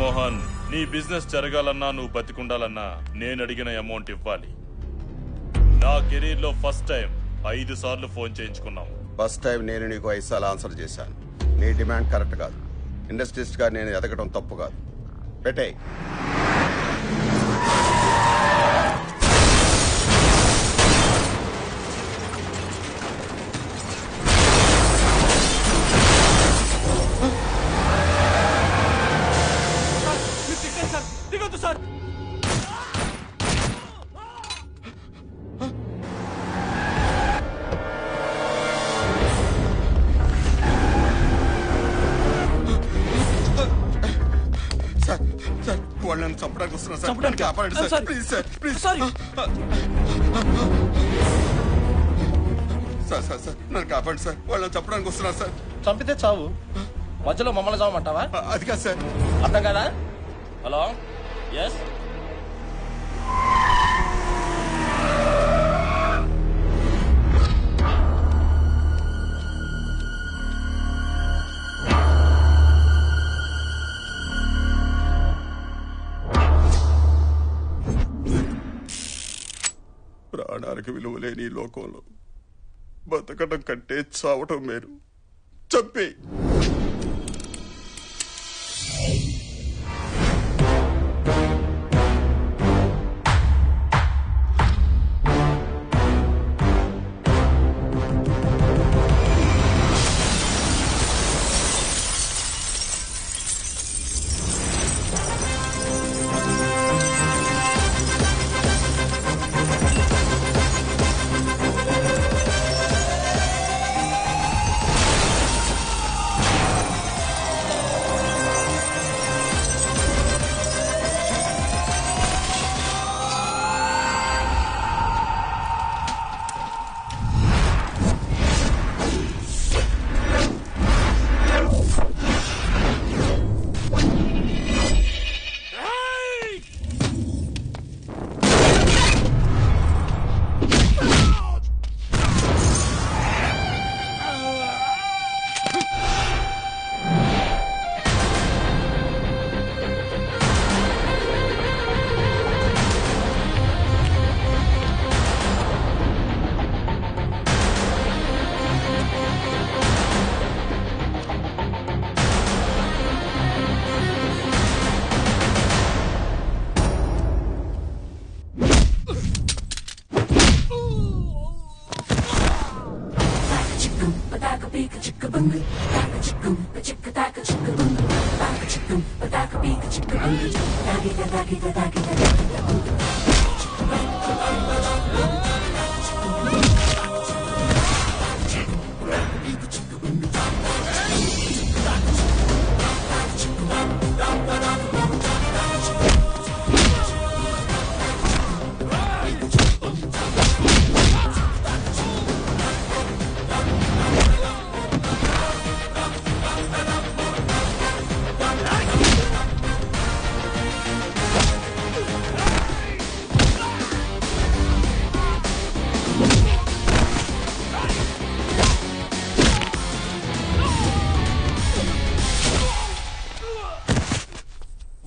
మోహన్, నీ బిజినెస్ జరగాలన్నా నువ్వు బతికుండాలన్నా నేను అడిగిన అమౌంట్ ఇవ్వాలి. నా కెరీర్ లో ఫస్ట్ టైం 5 సార్లు ఫోన్ చేయించుకున్నాం. ఫస్ట్ టైం నేను నీకు 5 సార్లు ఆన్సర్ చేశాను. నీ డిమాండ్ కరెక్ట్ కాదు. ఇండస్ట్రీస్ట్ గా నేను ఎదగటం తప్పు కాదు. పెట్టే. దిగొద్దు సార్. వాళ్ళు నన్ను చంపడానికి వస్తున్నారు సార్. నన్ను కాపాడండి sir. Please sir, please. Sorry sir sir sir నన్ను కాపాడండి సార్. వాళ్ళు నన్ను చంపడానికి వస్తున్నారు సార్. చంపితే చావు, మధ్యలో మమ్మల్ని చావమంటావా? అది కాదు సార్. అర్థం కదా? Hello, yes. ప్రాణానికి విలువ లేని ఈ లోకంలో బతకటం కంటే చావటం మేలు. చంపే.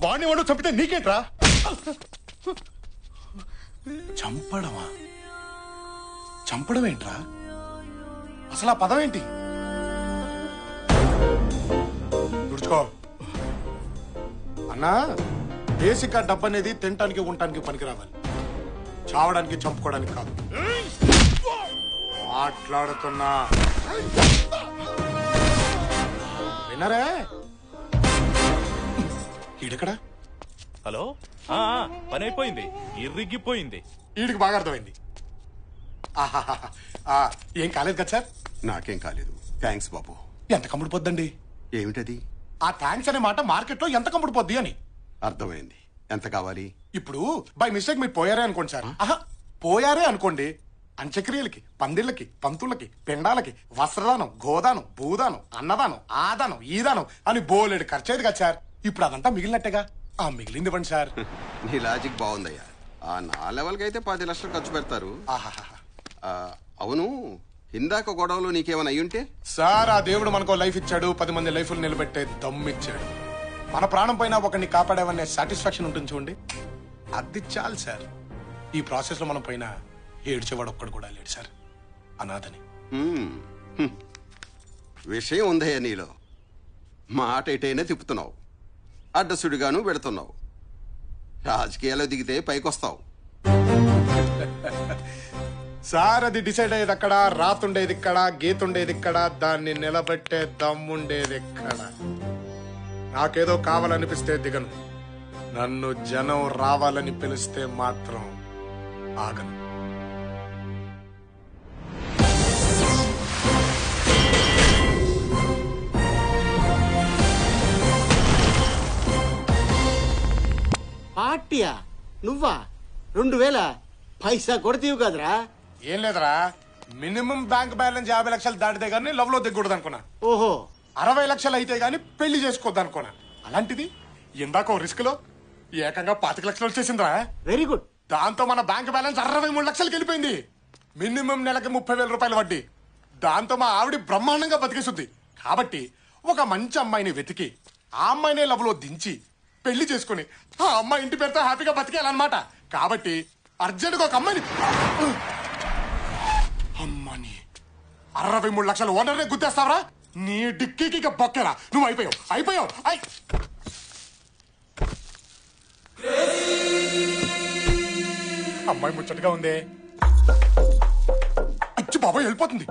వాడిని వాడు చంపితే నీకేంట్రా? చంపడమా? చంపడం ఏంట్రా? అసలు ఆ పదం ఏంటి? తుడుచుకో అన్నా. బేసిక్ గా డబ్బు అనేది తినటానికి ఉండటానికి పనికి రావాలి, చావడానికి చంపుకోవడానికి కాదు. మాట్లాడుతున్నా వినరే? ఈడెక్కడా? హలో, పని అయిపోయింది, ఇరిగిపోయింది. వీడికి బాగా అర్థమైంది. ఏం కాలేదు కదా సార్? నాకేం కాలేదు. థ్యాంక్స్ బాబు. ఎంత కమ్ముడిపోద్దండి? ఏమిటది? ఆ థ్యాంక్స్ అనే మాట మార్కెట్ లో ఎంత కమ్ముడిపోద్ది అని. అర్థమైంది. ఎంత కావాలి? ఇప్పుడు బై మిస్టేక్ మీరు పోయారే అనుకోండి సార్. పోయారే అనుకోండి, అంత్యక్రియలకి, పందిళ్ళకి, పంతులకి, పిండాలకి, వస్త్రదానం, గోదానం, భూదానం, అన్నదానం, ఆదానం, ఈదానం అని బోలెడు ఖర్చేది కదా సార్. ఇప్పుడు అదంతా మిగిలినట్టేగా. ఆ మిగిలింది ఇవ్వండి సార్. నీ లాజిక్ బాగుందయ్యా. నా లెవెల్కి అయితే 10 లక్షలు ఖర్చు పెడతారు. అవును, ఇందాక గొడవలో నీకేమైనా అయ్యుంటే? సార్, ఆ దేవుడు మనకో లైఫ్ ఇచ్చాడు, 10 మంది లైఫ్లు నిలబెట్టే దమ్మిచ్చాడు. మన ప్రాణం పైన ఒకరిని కాపాడామనే సాటిస్ఫాక్షన్ ఉంటుంది చూడండి, అది చాలు సార్. ఈ ప్రాసెస్ లో మనం పైన ఏడ్చేవాడు ఒక్కడు కూడా లేడు సార్, అనాథని. విషయం ఉందయ్యా నీలో. మాట ఎటైనా తిప్పుతున్నావు, అడ్డసుడిగాను పెడుతున్నావు. రాజకీయాల్లో దిగితే పైకొస్తావు. సార్ అది డిసైడ్ అయ్యేది అక్కడ, రాతుండేది ఇక్కడ, గీతుండేది ఇక్కడ, దాన్ని నిలబెట్టే దమ్ముండేది ఎక్కడ. నాకేదో కావాలనిపిస్తే దిగను, నన్ను జనం రావాలని పిలిస్తే మాత్రం ఆగను. పార్టీయా? నువ్వా? 2000 పైసా కొడతీవు కదరా? ఏం లేదురా, మినిమం బ్యాంక్ బ్యాలెన్స్ 50 లక్షలు దాటితే గానీ లవ్ లో దిగకూడదు అనుకున్నా. ఓహో, 60 లక్షలు అయితే గానీ పెళ్లి చేసుకోవద్దు అనుకున్నా. అలాంటిది ఇందాక రిస్క్ లో ఏకంగా 25 లక్షలు వచ్చేసిందిరా. Very good. దాంతో మన బ్యాంక్ బ్యాలెన్స్ 63 లక్షలకి వెళ్ళిపోయింది. మినిమం నెలకి 30,000 రూపాయలు వడ్డీ. దాంతో మా ఆవిడ బ్రహ్మాండంగా బతికేస్తుంది. కాబట్టి ఒక మంచి అమ్మాయిని వెతికి ఆ అమ్మాయినే లవ్ లో దించి పెళ్లి చేసుకుని ఆ అమ్మాయి ఇంటి పేరుతో హ్యాపీగా బతికేయాలన్నమాట. కాబట్టి అర్జెంట్గా ఒక అమ్మాయిని అమ్మని 63 లక్షలు ఓనర్నే గుద్దేస్తావరా? నీ డిక్కీకి ఇక బొక్కేరా. నువ్వు అయిపోయావు. అమ్మాయి ముచ్చటగా ఉందే. అచ్చి బాబాయ్ వెళ్ళిపోతుంది.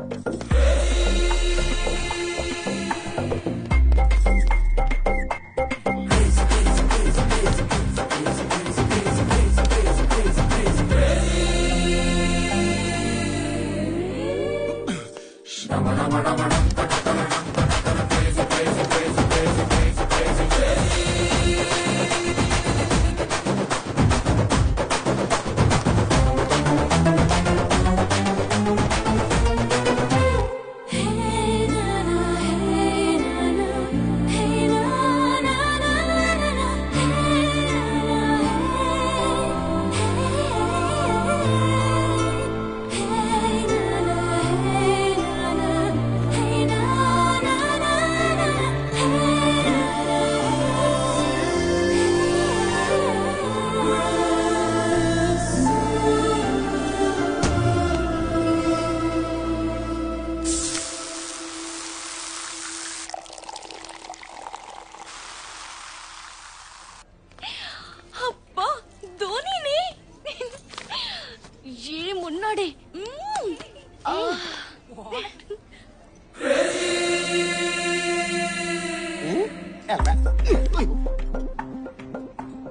ఏమున్నాడే.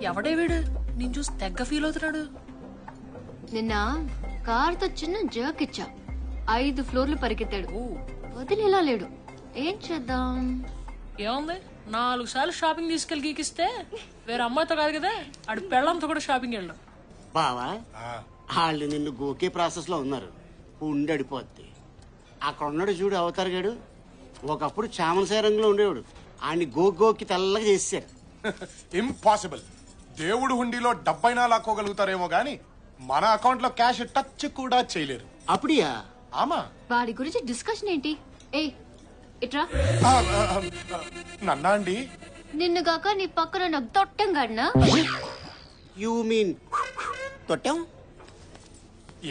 ఎవడే వీడు? నేను చూసి తెగ్గ ఫీల్ అవుతున్నాడు. నిన్న కార్తో చిన్న జర్క్ ఇచ్చా, 5 ఫ్లోర్లు పరిగెత్తాడు. వదిలేలా లేడు. ఏం చేద్దాం? ఏముంది, 4 సార్లు షాపింగ్ తీసుకెళ్ళి గీకిస్తే వేరే అమ్మాయితో కాదు కదా, ఆడు పెళ్ళంతో కూడా షాపింగ్ వెళ్ళాం. బావా, వాళ్ళు నిన్ను గోకే ప్రాసెస్ లో ఉన్నారు. ఉండడిపోద్ది. అక్కడ ఉన్నాడు చూడు అవతారగాడు, ఒకప్పుడు చామనసాయ రంగులో ఉండేవాడు. ఆయన్ని గోకి తెల్లగా చేశారు. ఇంపాసిబుల్. దేవుడు హుండీలో 70 లాక్కోగలుగుతారేమో గాని మన అకౌంట్ లో క్యాష్ టచ్ కూడా చేయలేరు. అప్పుడియా? ఆమా. వాడి గురించి డిస్కషన్ ఏంటి? ఏ ఇట్రా. నన్నా అండి? నిన్నుగాక నీ పక్కన నాకు తొట్టం గడినా. You mean తొట్టం?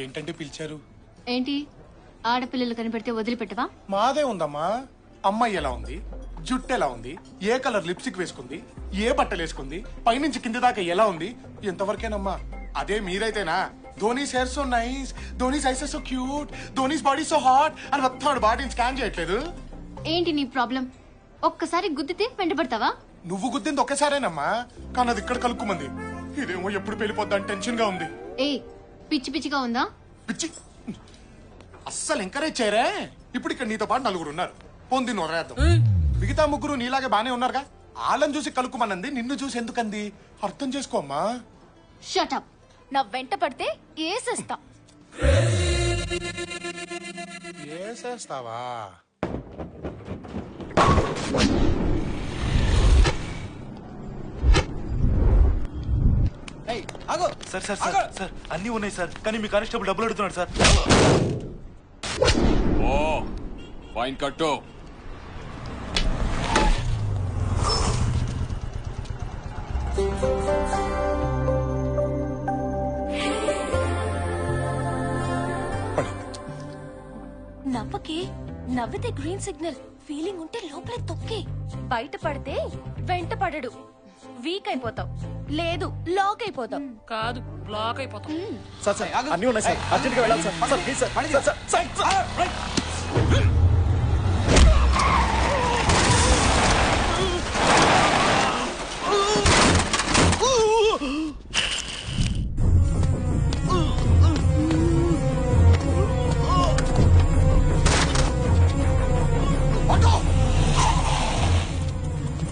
ఏంటంటే పిలిచారు? ఏంటి, ఆడపిల్లలు కనిపెడితే వదిలిపెట్టవా? మాదే ఉందమ్మా. అమ్మాయి ఎలా ఉంది, జుట్టు ఎలా ఉంది, ఏ కలర్ లిప్స్టిక్ వేసుకుంది, ఏ బట్టలు వేసుకుంది, పైనుంచి కింది దాకా ఎలా ఉంది, ఎంతవరకేనమ్మా. అదే మీరైతేనా Dhoni's hair so nice, Dhoni's eyes so cute, Dhoni's body so hot అని మొత్తం బాడీని స్కాన్ చేయట్లేదు. ఏంటి నీ ప్రాబ్లం? ఒక్కసారి గుద్దితే వెంటబడతావా? నువ్వు గుద్దింది ఒక్కసారేనమ్మా, కానీ అది ఇక్కడ కలుక్కుమంది. ఇదేమో ఎప్పుడు పెళ్లిపోద్దని టెన్షన్ గా ఉంది. ఏ పిచ్చి పిచ్చిగా ఉందా? పిచ్చి అస్సలు ఎంకరేజ్ చేయరే. ఇప్పుడు ఇక్కడ నీతో పాటు 4 ఉన్నారు. పొంది నొరేద్దాం. మిగతా 3 నీలాగే బానే ఉన్నారుగా. వాళ్ళని చూసి కలుక్కుమనంది, నిన్ను చూసి ఎందుకంది అర్థం చేసుకోమ్మా. షటప్. నా వెంట పడితే ఏసేస్తా. ఏసేస్తావా? సార్ సార్ సార్ సార్ అన్ని ఉన్నాయి సార్, కానీ మీ కానిస్టేబుల్ డబ్బులు అడుగుతున్నాడు సార్. ఓ ఫైన్ కట్టు. నవ్వకే, నవ్వితే గ్రీన్ సిగ్నల్, ఫీలింగ్ ఉంటే లోపలే తొక్కి, బయట పడితే వెంట పడడు, వీక్ అయిపోతావు, లేదు లాక్ అయిపోతావు. కాదు బ్లాక్ అయిపోతాం. సార్ సార్ అన్నీ ఉన్నాయి సార్, అర్జెంట్ గా వెళ్ళాలి sir. Sir please sir, sir sir sir.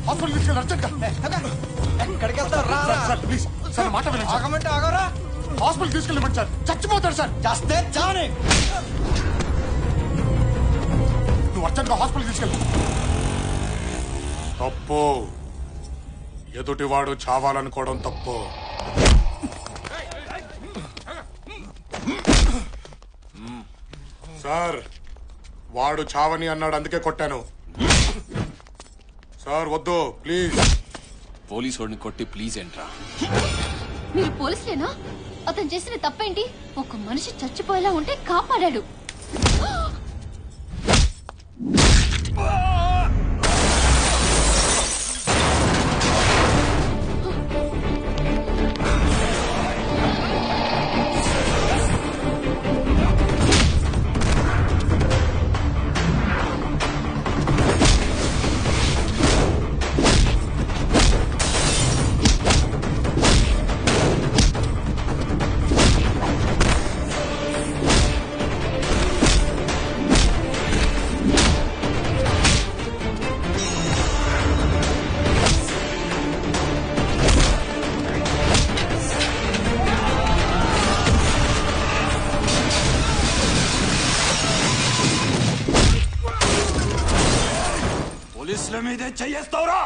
Hospital తీసుకెళ్ళి అర్జెంట్ ఎక్కడికి వెళ్తావు? రా రా. సార్ ప్లీజ్ సార్ మాట వినండి సార్. ఆగమంటే ఆగరా. హాస్పిటల్ తీసుకెళ్ళమండి సార్, చచ్చిపోతాడు సార్. చేస్తే చాని. నువ్వు అర్జెంట్ గా హాస్పిటల్ తీసుకెళ్ళి. తప్పు, ఎదుటివాడు చావాలనుకోవడం తప్పు. సార్ వాడు చావని అన్నాడు, అందుకే కొట్టాను. సార్ వద్దు ప్లీజ్. పోలీసు వాడిని కొట్టి ప్లీజ్ ఏంట్రా? మీరు పోలీసులేనా? అతను చేసిన తప్పేంటి? ఒక మనిషి చచ్చిపోయేలా ఉంటే కాపాడాడు. పోలీసుల మీదే చెయ్యేస్తావురా?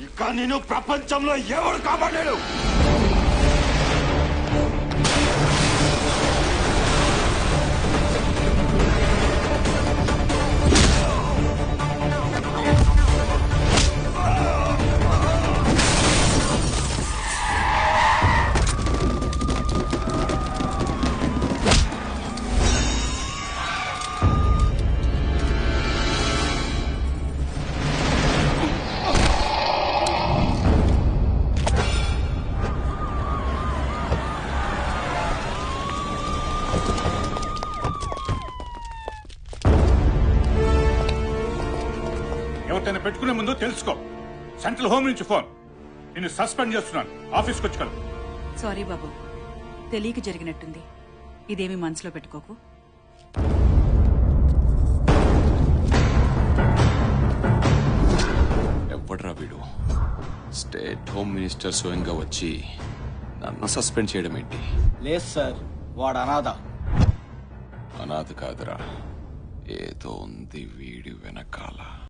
ఇక నేను ప్రపంచంలో ఎవడు కాపాడాడు? ఎవరికైనా పెట్టుకునే ముందు తెలుసుకో. సెంట్రల్ హోమ్ నుంచి ఫోన్. నిన్ను సస్పెండ్ చేస్తున్నాను. ఆఫీస్కి వచ్చి కలు. సారీ బాబు, తెలియక జరిగినట్టుంది. ఇదేమి మనసులో పెట్టుకోకు. ఎవడ్రా వీడు? స్టేట్ హోమ్ మినిస్టర్ స్వయంగా వచ్చి నన్ను సస్పెండ్ చేయడం ఏంటి? లేదు సార్, వాడు అనాథ. అనాథ కాదురా, ఏదో ఉంది వీడి వెనకాల.